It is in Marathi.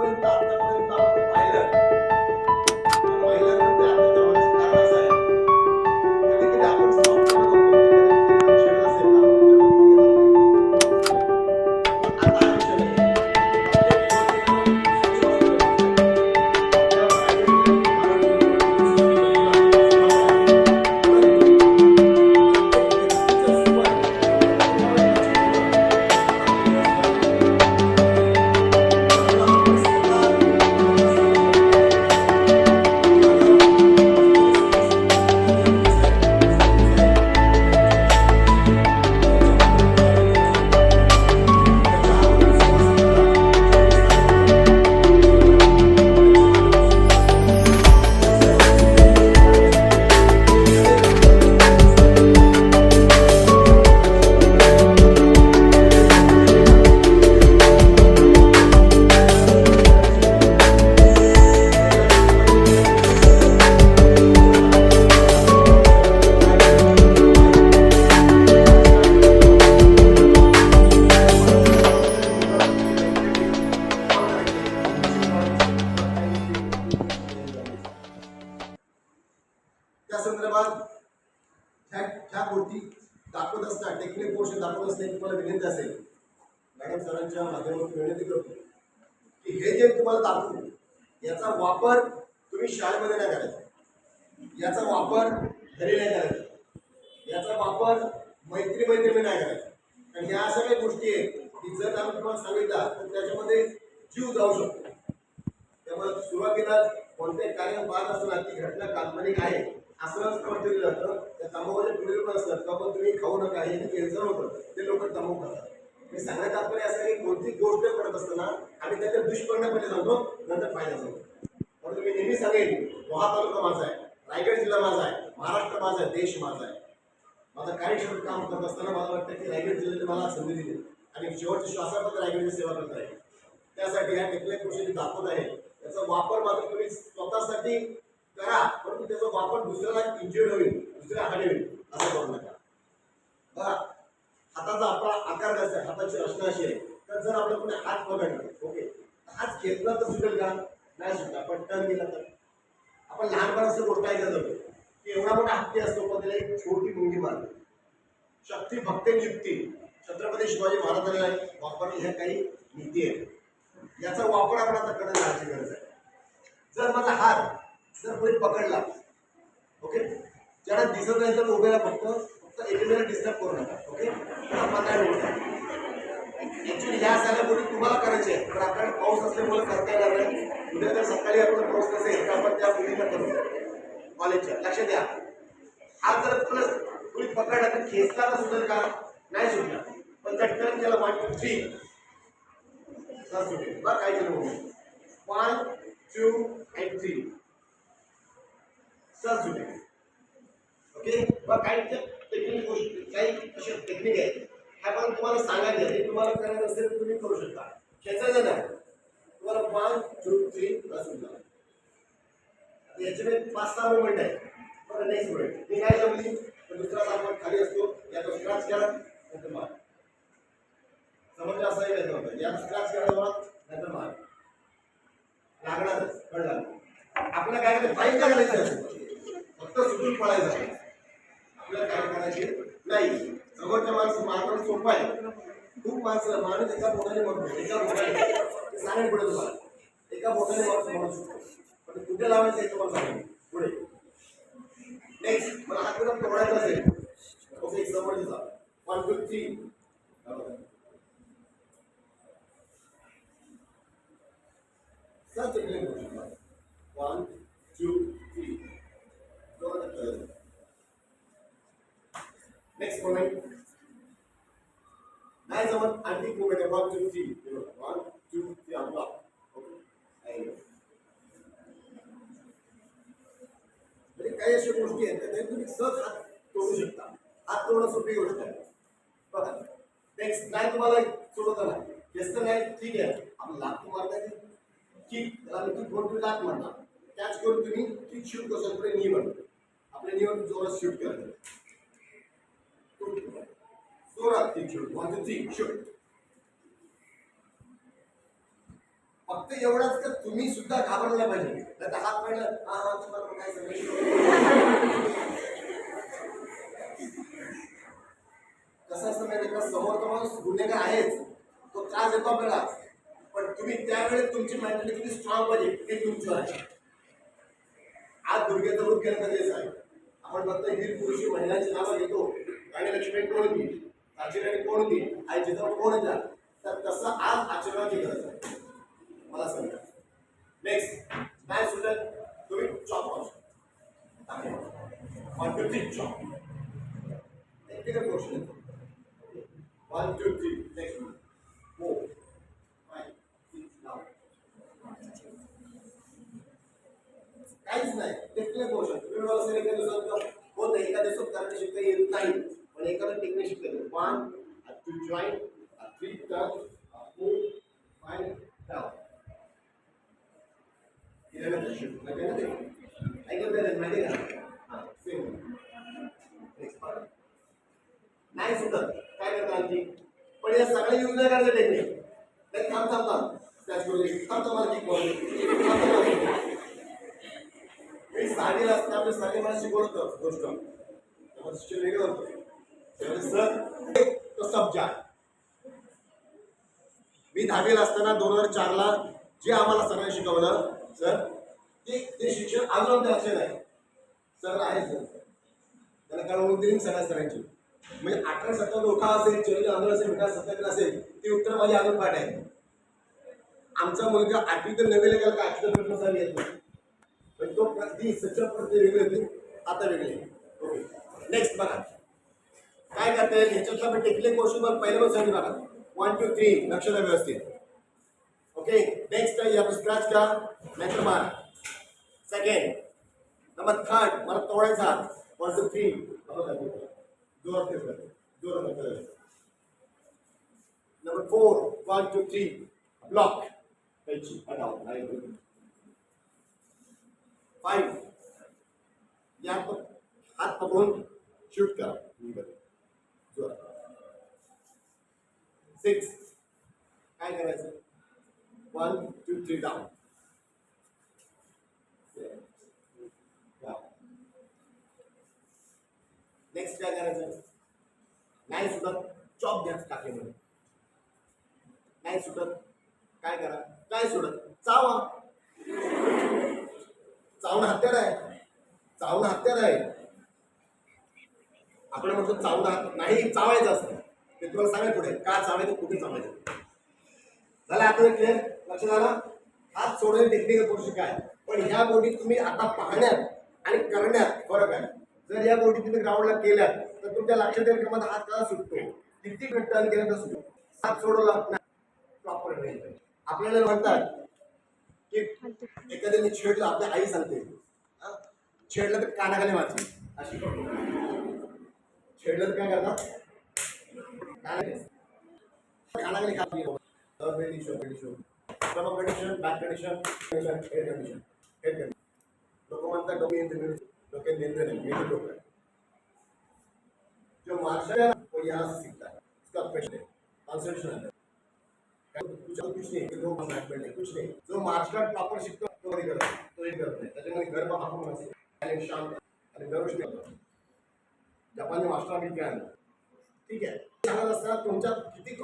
जोपर्यंत आतापर्यंत आपण पाहिलं तर पाहिल्यानंतर आताच्या होण्याचं कारण असं आहे कधी कधी आपण सॉफ्ट करतो की कधी छेड असेल ना आता हा विषय नाही त्या संदर्भात ह्या गोष्टी दाखवत असतात टेक्निक पोर्शन दाखवत असते तुम्हाला विनंती असेल मॅडम सरांच्या माध्यमातून विनंती करतो की हे जे तुम्हाला दाखवू याचा वापर तुम्ही शाळेमध्ये नाही करायचा याचा वापर घरी नाही करायचा याचा वापर मैत्रिणी नाही करायचा कारण ह्या अशा काही गोष्टी आहेत की जर आम्ही तुम्हाला सांगितला तर त्याच्यामध्ये जीव जाऊ शकतो त्यामुळे सुरुवातीला कोणत्याही कार्य पाहत असताना ती घटना काल्पनिक आहे असं स्पष्ट दिलं जातं त्या तंबाखूचे पुढील पण असतात का पण तुम्ही खाऊ नका हे कॅन्सर होतं ते लोक तंबाखू खातात मी सांगण्यात तात्पर्य असं की कोणती गोष्ट करत असताना आम्ही त्याच्या दुष्परिणाम पहिले सांगतो नंतर फायदा सांगतो म्हणून मी नेहमी सांगेन रोहा तालुका माझा आहे रायगड जिल्हा माझा आहे महाराष्ट्र माझा आहे देश माझा आहे माझं कार्यक्षम काम करत असताना मला वाटतं की रायगड जिल्ह्याने मला संधी दिली आणि शेवटच्या श्वासापर्यंत रायगडची सेवा करत आहे त्यासाठी ह्या टेक्निक गोष्टी दाखवत आहे त्याचा वापर मात्र तुम्ही स्वतःसाठी करा परंतु त्याचा वापर दुसऱ्याला इंजुर्ड होईल दुसऱ्या हानी होईल असं करू नका बघा हाताचा आपला आकार कसा आहे हाताची रचना अशी आहे तर जर आपला कोणी हात पकडला ओके हात घेतला तर सुटेल का नाही सुटला पण टर्न दिला तर आपण लहानपणाचं गोष्ट ऐकत होतो की एवढा मोठा हत्ती असतो पण त्याला एक छोटी मुंगी मारली शक्ती भक्ती युक्ती छत्रपती शिवाजी महाराजांना वापरणे ह्या काही नीती आहेत याचा वापर आपण आता करण्याची गरज आहे जर माझा हात जर कोणी पकडला ओके ज्याला दिसत नाही तर उभेला फक्त एकमेकांना डिस्टर्ब करू नका ओके ऍक्च्युली ह्या सगळ्या गोष्टी तुम्हाला करायच्या आहेत पण आपल्याला पाऊस असल्यामुळे करता येणार नाही उद्या जर सकाळी आपण पाऊस नसेल तर आपण त्या मुलीला करू कॉलेजच्या लक्ष द्या हा जर कोणी पकडला तर खेचताना सुटेल का नाही सुटला पण जर टर्न केला 1 2 3 तर सुटेल बरं काय केलं म्हणून 1 2 and 3 सर सुटेल ओके बरं काही टेक्निक गोष्टी काही अशा टेक्निक आहेत ह्या पण तुम्हाला सांगायचं आहे तुम्हाला करायचं असेल तर तुम्ही करू शकता खेचायचं नाही तुम्हाला 1 2 3 असं जा याच्यामध्ये 5-6 मुवमेंट आहे बरं नेक्स्ट मुवमेंट मी काय जमली तर दुसरा आपण खाली असतो याचा स्क्रॅच केला नंतर मार समज असाही नाही होतं याचा स्क्रॅच केला नंतर मार लागणारच कळलं आपल्याला काय करायचं फाईट काय करायचं फक्त सुटून पळायचं आपल्याला काय करायचे नाही समोरच्या माणसं मारणं सोपं आहे खूप माणसं माणूस एका बोटाने म्हणतो एका बोटाने सांगेल पुढे तुम्हाला एका बोटाने माणूस म्हणू शकतो पण कुठे लावायचं हे तुम्हाला सांगेल पुढे नेक्स्ट मला हात करून तोडायचा असेल ओके समोरचा 1 2 3 सच एक 1 2 3 नेक्स्ट मोमेंट नाही जमत आणखी मोमेंट आहे 1 2 3 1 2 3 आपला ओके काही अशा गोष्टी आहेत त्या तुम्ही सहज हात तोडू शकता हात तोडणं सोपी गोष्ट आहे बघा नेक्स्ट नाही तुम्हाला सोडवता नाही जास्त नाही ठीक आहे आपण लात मारता येते किक त्याला मी किक बोलतो लात मारणार कॅच करून तुम्ही किक शूट करू शकता नी वन आपल्या नीवर जोरात शूट करायचं जोरात किक शूट 1 2 3 शूट फक्त एवढंच का तुम्ही सुद्धा घाबरला पाहिजे, नाही तर हात पाहिलं हा तुम्हाला काय सगळं कसं असतं माहिती का, समोर माणूस गुन्हेगार आहेच, तो त्रास देतो आपल्याला, पण तुम्ही त्यावेळेस तुमची मेंटॅलिटी किती स्ट्रॉंग पाहिजे हे तुमच्यावर आहे. आज दुर्गेचं रूप केलं तर आहे. आपण फक्त वीर पुरुषी महिलांची नावं घेतो, आणि लक्ष्मी कोण होती, आचरणी कोण होती, आई जिजाऊ कोण होत्या, तर तसं आज आचरणाची गरज आहे. मला सांगा नेक्स्ट काय सुद्धा तुम्ही chop chop technical question 1 2 3 next 4 5 6 now काहीच नाही टेक्निकल क्वेश्चन. तुम्ही मला सर एका दिवसात होत एका दिवसात करायला शिकता येत नाही, पण एखादं टेक्निक शिकता येतं. 1 2 जॉईन 3 टर्न 4 5 डाऊन 11 शिफ्ट म्हणजे ऐकलं माहिती का. हां सेम नेक्स्ट पार्ट नाही सुटत काय करता आणखी, पण या सगळ्या यूज नाही करायचं टेक्निक. नाही थांब थांब थांब त्याच करून थांब मला किक बोल मी साडीला असतं आपल्या साडी मला शिकवत होतं गोष्ट त्यामध्ये शिक्षण वेगळं होतं. सर तो सब्जा मी 10वीला असताना 2004ला जे आम्हाला सरांनी शिकवलं सर ते शिक्षण अजून आमच्या लक्षात आहे. सर आहे सर त्याला कारण दिली सगळ्या सरांची, म्हणजे 1857 उठा असेल, 44 आंदोलन असेल, मिठा सत्याग्रह असेल, ती उत्तर माझी अजून पाठ आहे. आमचा मुलगा 8वी तर 9वीला गेला का 8वी तर प्रश्न येत नाही, पण तो ती सच्चा प्रत्यय वेगळी होती, आता वेगळी. ओके नेक्स्ट बघा काय करता येईल ह्याच्यातला पण टेक्निकल क्वेश्चन बघ पहिल्या बघा 1 2 3 लक्ष द्या व्यवस्थित. ओके नेक्स्ट या स्क्रॅच का नाहीतर मार. सेकंड नंबर थर्ड मला तोडायचा 1 2 3 जोरात जोरात. नंबर 4 1 2 3 ब्लॉक कैची हटाओ 5 या हात पकडून शूट करा जोरात. 6 काय करायचं 1 2 3 डाऊन. नेक्स्ट काय करायचं नाही सुटत चॉप द्या टाकेमध्ये नाही सुटत काय करा काय सुटत चावा चावणं हत्यार आहे, चावणं हत्यार आहे. आपण म्हणतो चावणं नाही चावायचं असतं ते तुम्हाला सांगाय पुढे का चावायचं कुठे चावायचं झालं. आता क्लिअर लक्ष झालं. हात सोडणे टेक्निकल गोष्टी काय, पण ह्या गोष्टी तुम्ही आता पाहण्यात आणि करण्यात फरक आहे. जर या गोष्टी तुम्ही ग्राउंडला केल्यात तर तुमच्या लक्षात येईल की माझा हात का सुटतो, किती टर्न केला तर सुटतो. हात सोडवला प्रॉपर आपल्याला म्हणतात की एखाद्याने छेडलं, आपल्या आई सांगते छेडलं तर कानाखाली वाचली अशी छेडलं तर काय करतात कानाखाली खाली condition back condition head condition लोक म्हणतात डोके डोकं जो मार्शल है वो यहाँ से सीखता है, इसका प्रश्न है कॉन्सेंट्रेशन है कुछ नहीं कुछ नहीं. जो मार्शल आर्ट प्रॉपर शिकतो तो नाही करत, तो एक करत नाही. त्याच्यामध्ये गर्भ आपण असेल शांत आणि दरवर्षी करतो. जपानने मास्टर आर्ट ठीक आहे सांगत असताना तुमच्यात किती